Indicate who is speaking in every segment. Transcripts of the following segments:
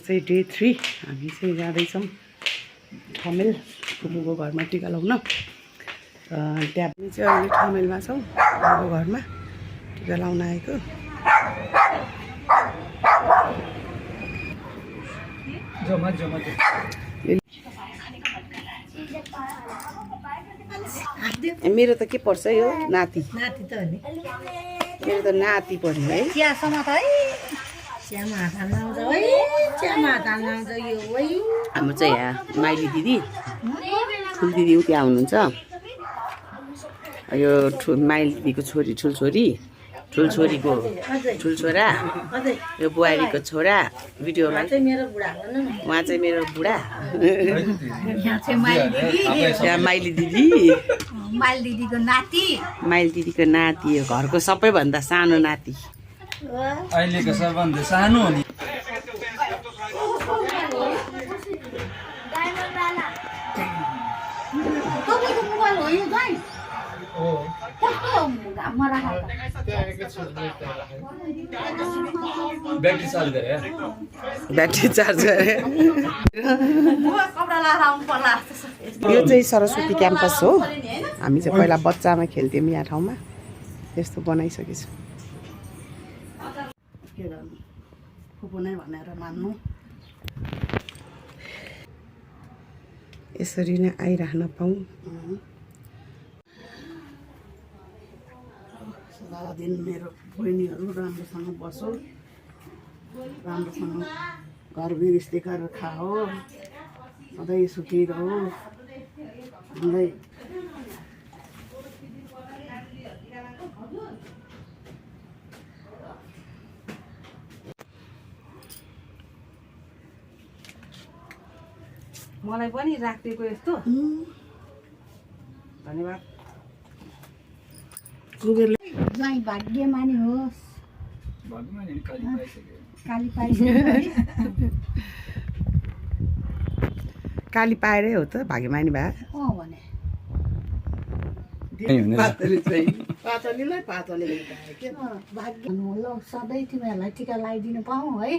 Speaker 1: चाहिँ डे 3 हामी चाहिँ जाँदैछौँ ठमेल फुपूको घरमा टिका लाउन। त्यहाँ पनि चाहिँ अहिले ठमेलमा छौँ फुपूको घरमा टिका लाउन आएको। मेरो त के पर्छ यो नाति नाति त नि मेरो त नाति पर्यो है।
Speaker 2: चियासम्म त है चियामा हात हाल्न आउँछ है चियामा हात हाल्न आउँछ यो है।
Speaker 1: हाम्रो चाहिँ यहाँ माइली दिदी ठुल दिदी उति आउनुहुन्छ। यो माइली दिदीको छोरी ठुलछोरीको ठुलछोरा यो बुहारीको छोरा भिडियोमा उहाँ चाहिँ मेरो बुढा यहाँ माइली दिदीको नाति हो घरको सबैभन्दा सानो नाति
Speaker 3: अहिलेको सबभन्दा सानो हो नि।
Speaker 1: ब्याट्री चार्ज गरे। यो चाहिँ सरस्वती क्याम्पस हो। हामी चाहिँ पहिला बच्चामा खेल्थ्यौँ यहाँ ठाउँमा यस्तो बनाइसकेछु। के गर्नु फुपू नै भनेर मान्नु। यसरी नै आइराख्न पाऊँ। सारा दिन मेरो बहिनीहरू राम्रोसँग बसो राम्रोसँग घर बिरिस्ती गरेर खाओ सधैँ सुखी रहो। हामीलाई मलाई पनि राखिदिएको यस्तो धन्यवाद। कुबेरले
Speaker 2: ज्वाइँ भाग्यमानी होस्।
Speaker 1: काली पाएरै हो त भाग्यमानी भए।
Speaker 2: भने भाग्य ल सधैँ तिमीहरूलाई टिका लगाइदिनु पाऊँ है।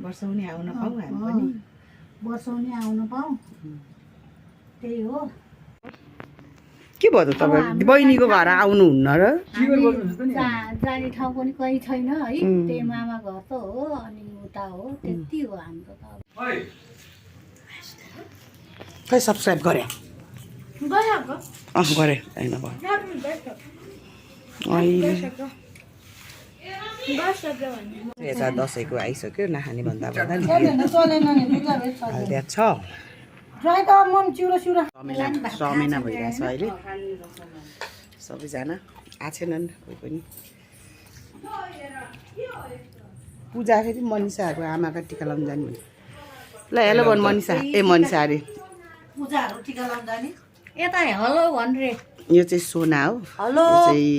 Speaker 1: वर्षौनी आउन पाऊँ हामी पनि
Speaker 2: वर्षौनी आउन पाऊँ त्यही हो।
Speaker 1: के भयो त तपाईँ बहिनीको घर आउनुहुन्न र?
Speaker 2: जाने ठाउँ पनि कहीँ छैन है। त्यही मामा घर त हो अनि उता हो त्यति हो हाम्रो त।
Speaker 1: खै सब्सक्राइब गरे गरे होइन भयो यता दसैँको आइसक्यो नखाने भन्दा हालिदिएको छ। समेना भइरहेछ अहिले सबैजना आएनन् कोही पनि। पूजा फेरि मनिषाहरूको आमाका टिका लाउनु जाने भने ल हेलो भन् मनिषा मनिषा अरे
Speaker 2: पूजाहरू टिका लाउनु जाने यता हेलो भन्रे। यो
Speaker 1: चाहिँ सोना हो। हेलो चाहिँ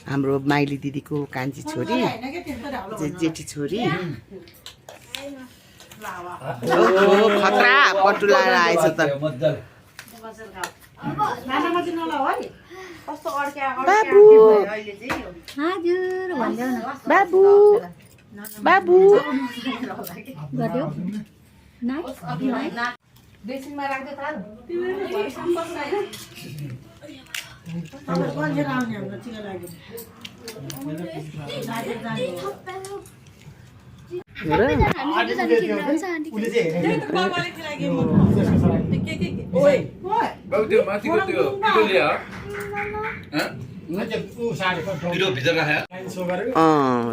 Speaker 1: हाम्रो माइली दिदीको कान्छी छोरी जेठी छोरी। खतरा पटुला आएछ त। बाबु बाबु बाबु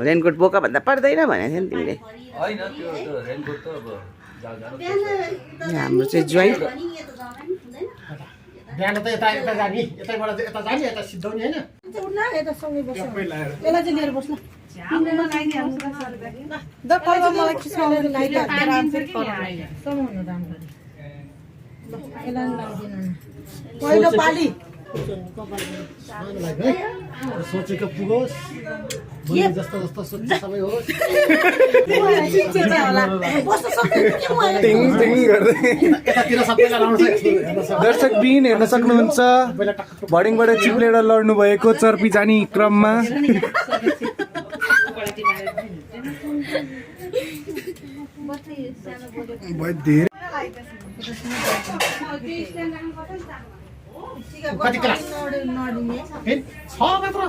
Speaker 1: रेनकोट बोका भन्दा पर्दैन भनेको थियो नि तिमीले। हाम्रो चाहिँ ज्वाइँ
Speaker 4: बिहान त यता यता जाने यतैबाट यता जाने यता सिद्धाउने हैन
Speaker 2: यता सँगै बस्छ यसलाई चाहिँ लिएर बस्नु।
Speaker 1: पहिलो पाली
Speaker 4: सोचेको पुगोस् जस्तो जस्तो सोचे सबै होस्।
Speaker 3: दर्शक बिन हेर्न सक्नुहुन्छ भर्डिङबाट चिप्लेर लड्नु भएको चर्पी जाने क्रममा भयो धेरै
Speaker 4: कति क्लास फेरि 6 मात्र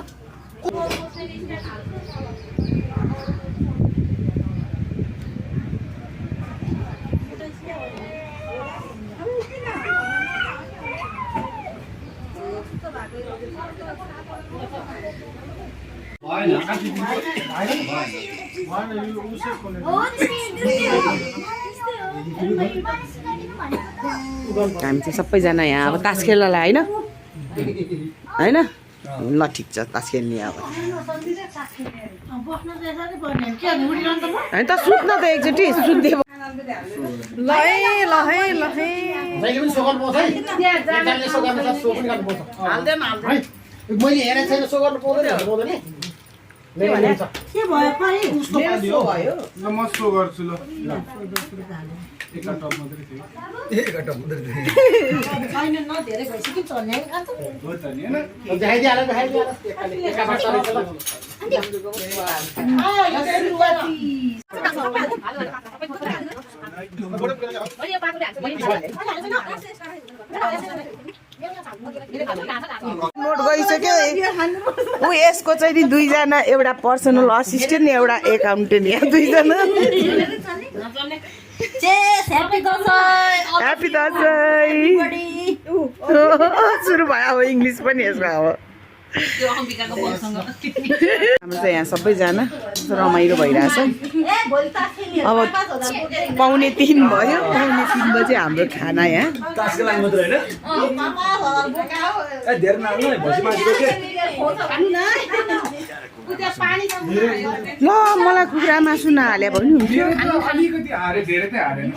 Speaker 1: हामी चाहिँ सबैजना यहाँ अब तास खेल्नलाई होइन ल ठिक छ तास खेल्ने अब होइन त सुत्न त एकचोटि सुत्दै ल है ल है ल है
Speaker 4: जहिले पनि सो गर्नुपर्छ है एकजनाले सो गर्नु सक्छ सो पनि गर्नुपर्छ
Speaker 1: हाल्दैन
Speaker 4: है मैले हेरेको छैन सो गर्नु पाउँदैन के भयो खै उसको
Speaker 1: भयो
Speaker 3: ल म सो गर्छु ल एका टप मात्रै थियो
Speaker 2: छैन न धेरै भइसक्यो चल्ने
Speaker 3: हो त नि हैन
Speaker 4: देखाइदिहाल एकाबाट चलेछ ल
Speaker 1: नोट गइसक्यो ऊ यसको चाहिँ नि दुईजना एउटा पर्सनल असिस्टेन्ट एउटा एकाउन्टेन्ट यहाँ दुईजना ह्याप्पी दसैँ सुरु भयो अब इङ्ग्लिस पनि यसमा अब हाम्रो चाहिँ यहाँ सबैजना रमाइलो भइरहेछ अब 2:45 भयो 3:30 बजे हाम्रो खाना यहाँ ल मलाई कुखुरा मासु नहाले भने हुन्थ्यो
Speaker 3: अलिकति हारे धेरै त हारेन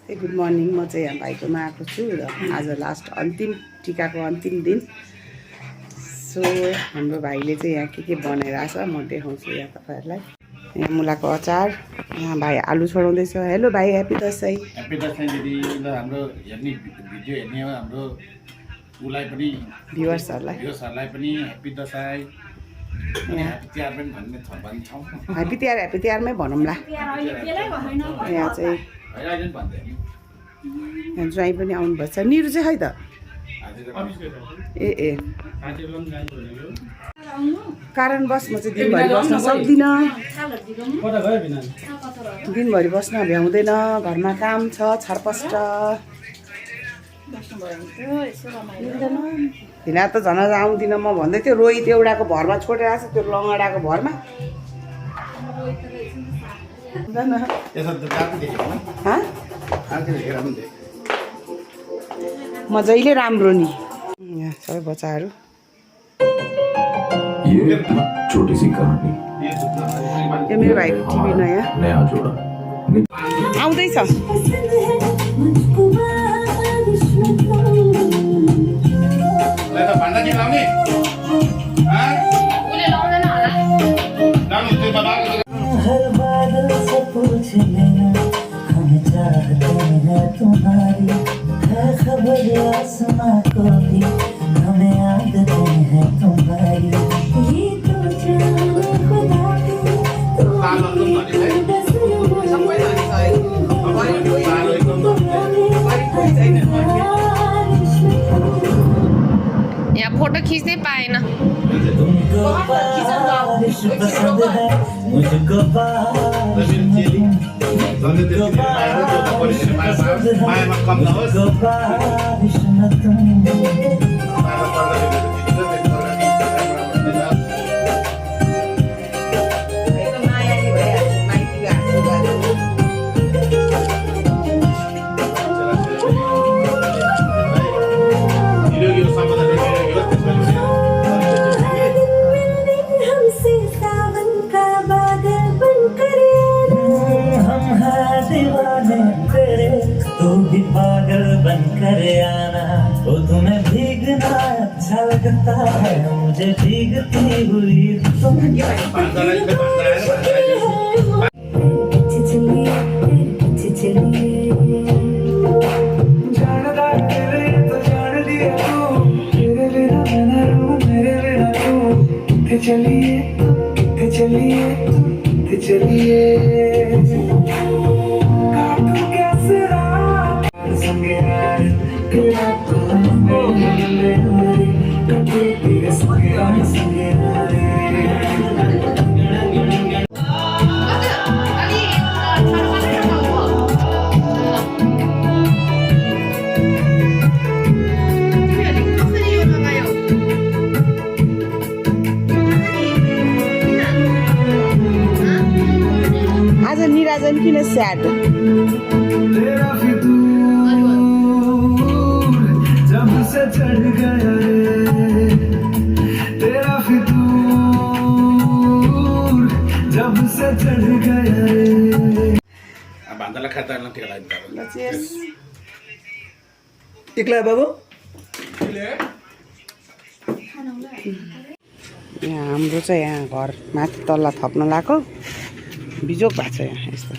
Speaker 1: गुड मर्निङ। म चाहिँ यहाँ भाइकोमा आएको छु र आज लास्ट अन्तिम टिकाको अन्तिम दिन। सो हाम्रो भाइले चाहिँ यहाँ के बनाइरहेछ म देखाउँछु यहाँ तपाईँहरूलाई। यहाँ मुलाको अचार, यहाँ भाइ आलु छोडाउँदैछ। हेलो भाइ, ह्याप्पी दसैँ।
Speaker 4: ह्याप्पी दसैँ दिदी। ल हाम्रो हेर्ने भिडियो हेर्ने हो हाम्रो उसलाई पनि
Speaker 1: भ्युवर्सहरूलाई
Speaker 4: पनि ह्याप्पी दसैँ। ह्याप्पी तिहार पनि भन्छौँ।
Speaker 1: ह्याप्पी तिहारमै भनौँला। यहाँ चाहिँ यहाँ ज्वाइँ पनि आउनुभएछ। निरु चाहिँ खै त? ए कारणवश म चाहिँ दिनभरि बस्न सक्दिनँ। दिनभरि बस्न भ्याउँदैन, घरमा काम छ छरपष्ट। हिँडा त झन् आउँदिनँ म भन्दै थियो। रोहित एउटाको भरमा छोडेर आएको छ, त्यो लङ्गडाको भरमा। म जहिले राम्रो नि। यहाँ सबै बच्चाहरू।
Speaker 5: छोटी सी कहानी
Speaker 1: यो मेरो भाइको टिभी नयाँ
Speaker 5: जोड़ा
Speaker 1: आउँदैछ।
Speaker 6: यहाँ फोटो खींचने पाए ना।
Speaker 7: मुझे भीगती हुई
Speaker 1: आज निराजन किन स्याड?
Speaker 7: जब से चढ़ गया रे तेरा फितूर, जब से चढ़ गया रे।
Speaker 4: भान्दालाई खाता टिका लाग्यो।
Speaker 3: एक्लै बाबु
Speaker 1: यहाँ हाम्रो चाहिँ यहाँ घर माथि तल्ला थप्न लगाएको बिजोक भएको छ यहाँ यस्तो।